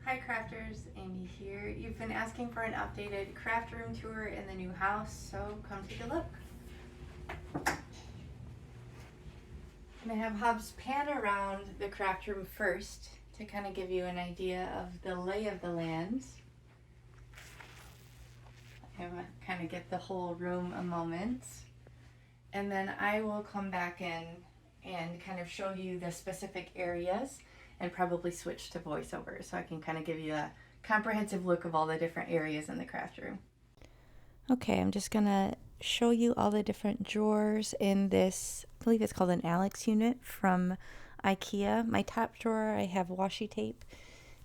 Hi crafters, Amy here. You've been asking for an updated craft room tour in the new house, so come take a look. I'm going to have Hubs pan around the craft room first to kind of give you an idea of the lay of the land. I'm going to kind of get the whole room a moment. And then I will come back in and kind of show you the specific areas and probably switch to voiceover so I can kind of give you a comprehensive look of all the different areas in the craft room. Okay, I'm just going to show you all the different drawers in this, I believe it's called an Alex unit from Ikea. My top drawer, I have washi tape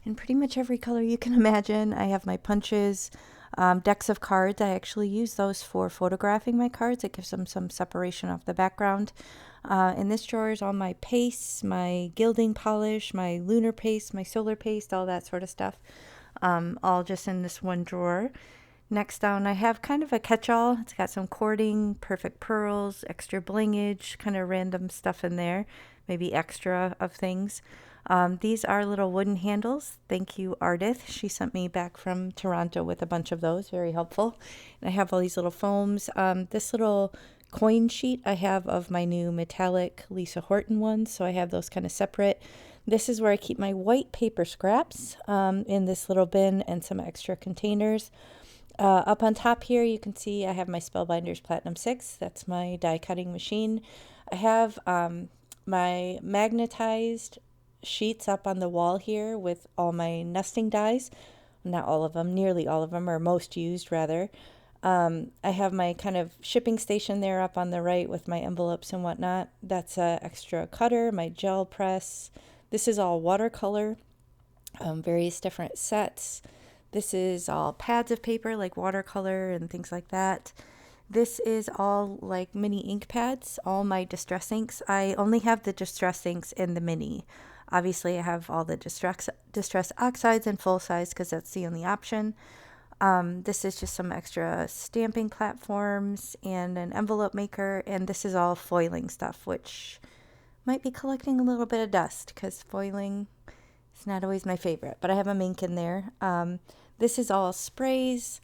in pretty much every color you can imagine. I have my punches, decks of cards. I actually use those for photographing my cards. It gives them some separation off the background. In this drawer is all my pastes, my gilding polish, my lunar paste, my solar paste, all that sort of stuff, all just in this one drawer. Next down, I have kind of a catch-all. It's got some cording, perfect pearls, extra blingage, kind of random stuff in there, maybe extra of things. These are little wooden handles. Thank you, 𝗷𝗏𝗃. She sent me back from Toronto with a bunch of those. Very helpful. And I have all these little foams. This little coin sheet I have of my new metallic Lisa Horton ones, so I have those kind of separate. This is where I keep my white paper scraps in this little bin and some extra containers. Up on top here you can see I have my Spellbinders Platinum 6. That's my die cutting machine. I have my magnetized sheets up on the wall here with all my nesting dies. Not all of them, nearly all of them, or most used rather. I have my kind of shipping station there up on the right with my envelopes and whatnot. That's an extra cutter, my gel press. This is all watercolor, various different sets. This is all pads of paper like watercolor and things like that. This is all like mini ink pads, all my distress inks. I only have the distress inks in the mini. Obviously I have all the distress oxides in full size because that's the only option. This is just some extra stamping platforms and an envelope maker, and this is all foiling stuff, which might be collecting a little bit of dust because foiling is not always my favorite, but I have a mink in there. This is all sprays,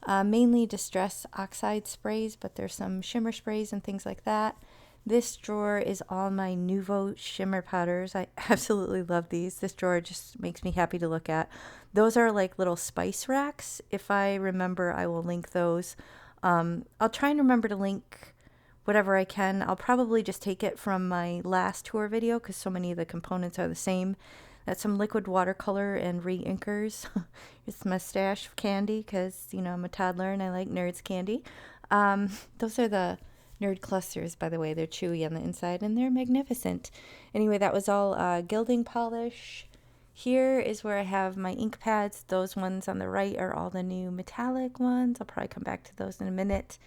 mainly distress oxide sprays, but there's some shimmer sprays and things like that. This drawer is all my Nuvo shimmer powders. I absolutely love these. This drawer just makes me happy to look at. Those are like little spice racks. If I remember, I will link those. I'll try and remember to link whatever I can. I'll probably just take it from my last tour video because so many of the components are the same. That's some liquid watercolor and re-inkers. It's my stash of candy because, you know, I'm a toddler and I like Nerds candy. Those are the Nerd clusters, by the way. They're chewy on the inside and they're magnificent. Anyway, that was all gilding polish. Here is where I have my ink pads. Those ones on the right are all the new metallic ones. I'll probably come back to those in a minute.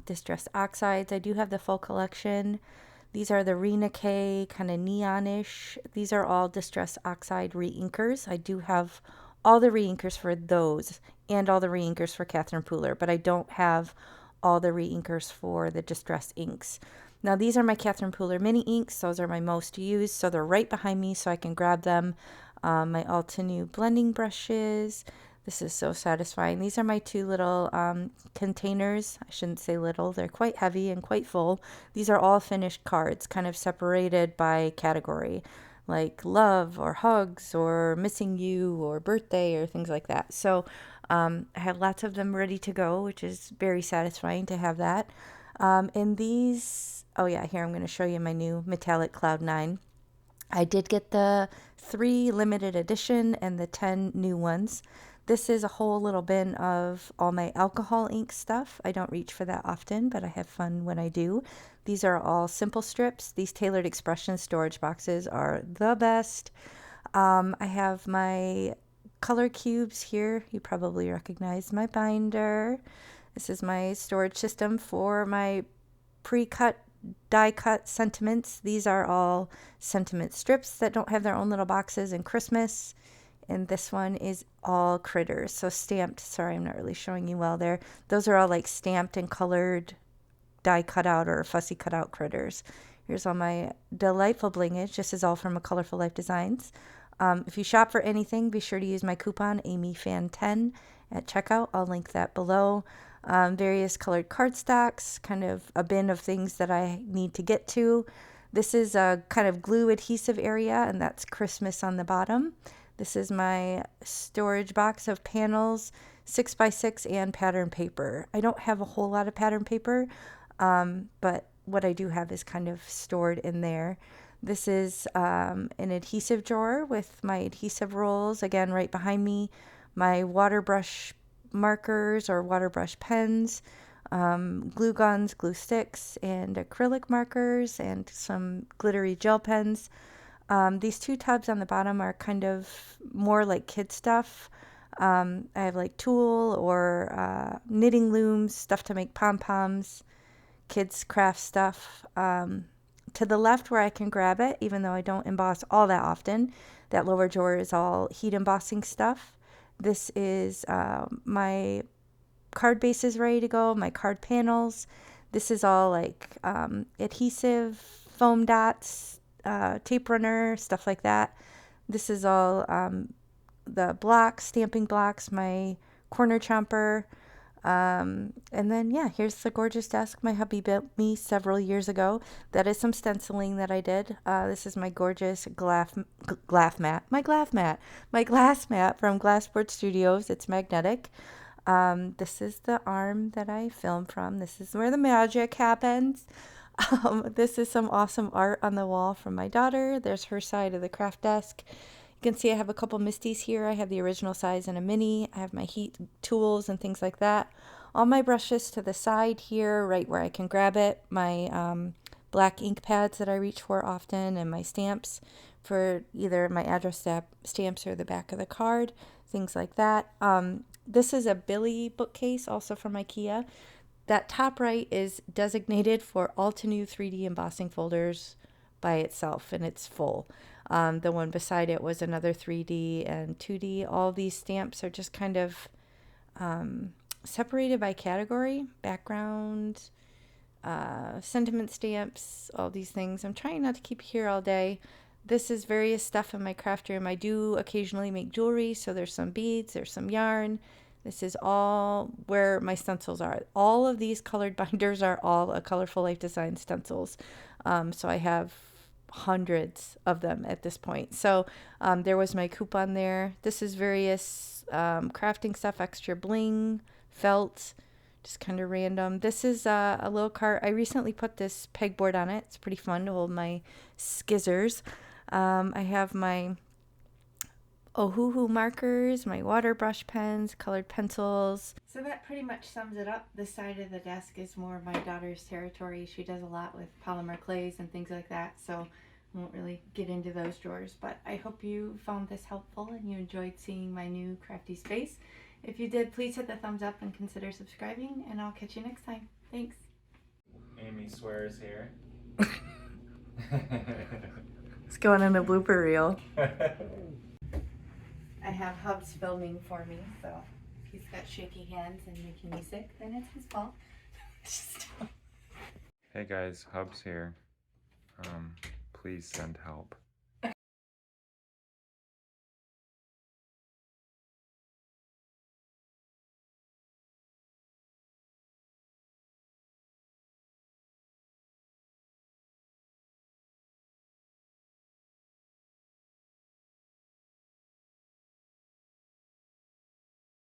Distress oxides. I do have the full collection. These are the 𝗀𝗃 kind of neonish. These are all distress oxide re-inkers. I do have all the re-inkers for those and all the re-inkers for Catherine Pooler, but I don't have all the re-inkers for the distress inks. Now these are my Catherine Pooler mini inks. Those are my most used, so they're right behind me so I can grab them. My Altenew blending brushes. This is so satisfying. These are my two little containers. I shouldn't say little. They're quite heavy and quite full. These are all finished cards, kind of separated by category, like love or hugs or missing you or birthday or things like that. So I have lots of them ready to go, which is very satisfying to have that. And these, oh yeah, here I'm going to show you my new metallic Cloud 9. I did get the 3 limited edition and the 10 new ones. This is a whole little bin of all my alcohol ink stuff. I don't reach for that often, but I have fun when I do. These are all simple strips. These Tailored Expression storage boxes are the best. I have my color cubes here. You probably recognize my binder. This is my storage system for my pre-cut, die-cut sentiments. These are all sentiment strips that don't have their own little boxes in Christmas. And this one is all critters, so stamped. Sorry, I'm not really showing you well there. Those are all like stamped and colored die cut out or fussy cut out critters. Here's all my delightful blingage. This is all from a Colorful Life Designs. If you shop for anything, be sure to use my coupon AmyFan10 at checkout. I'll link that below. Various colored cardstocks, kind of a bin of things that I need to get to. This is a kind of glue adhesive area, and that's Christmas on the bottom. This is my storage box of panels, 6x6 and pattern paper. I don't have a whole lot of pattern paper, but what I do have is kind of stored in there. This is an adhesive drawer with my adhesive rolls, again, right behind me, my water brush markers or water brush pens, glue guns, glue sticks, and acrylic markers, and some glittery gel pens. These two tubs on the bottom are kind of more like kid stuff. I have like tulle or knitting looms, stuff to make pom-poms, kids craft stuff. To the left where I can grab it, even though I don't emboss all that often, that lower drawer is all heat embossing stuff. This is my card bases ready to go, my card panels. This is all like adhesive, foam dots, tape runner, stuff like that. This is all the blocks, stamping blocks, my corner chomper. And then, yeah, here's the gorgeous desk my hubby built me several years ago. That is some stenciling that I did. This is my gorgeous glass mat from Glassport Studios. It's magnetic. This is the arm that I filmed from. This is where the magic happens. This is some awesome art on the wall from my daughter. There's her side of the craft desk. You can see I have a couple Misties here. I have the original size and a mini. I have my heat tools and things like that. All my brushes to the side here, right where I can grab it. My black ink pads that I reach for often, and my stamps for either my address stamps or the back of the card, things like that. This is a Billy bookcase, also from Ikea. That top right is designated for all to new 3D embossing folders by itself, and it's full. The one beside it was another 3D and 2D. All these stamps are just kind of separated by category, background, sentiment stamps, all these things. I'm trying not to keep here all day. This is various stuff in my craft room. I do occasionally make jewelry, so there's some beads, there's some yarn. This is all where my stencils are. All of these colored binders are all a Colorful Life Design stencils. So I have hundreds of them at this point. So there was my coupon there. This is various crafting stuff, extra bling, felt, just kind of random. This is a little cart. I recently put this pegboard on it. It's pretty fun to hold my skizzers. I have my Ohuhu markers, my water brush pens, colored pencils. So that pretty much sums it up. This side of the desk is more my daughter's territory. She does a lot with polymer clays and things like that, so I won't really get into those drawers. But I hope you found this helpful and you enjoyed seeing my new crafty space. If you did, please hit the thumbs up and consider subscribing, and I'll catch you next time. Thanks. Amy swears here. It's going in a blooper reel. I have Hubs filming for me, so if he's got shaky hands and making me sick, then it's his fault. Hey guys, Hubs here. Please send help.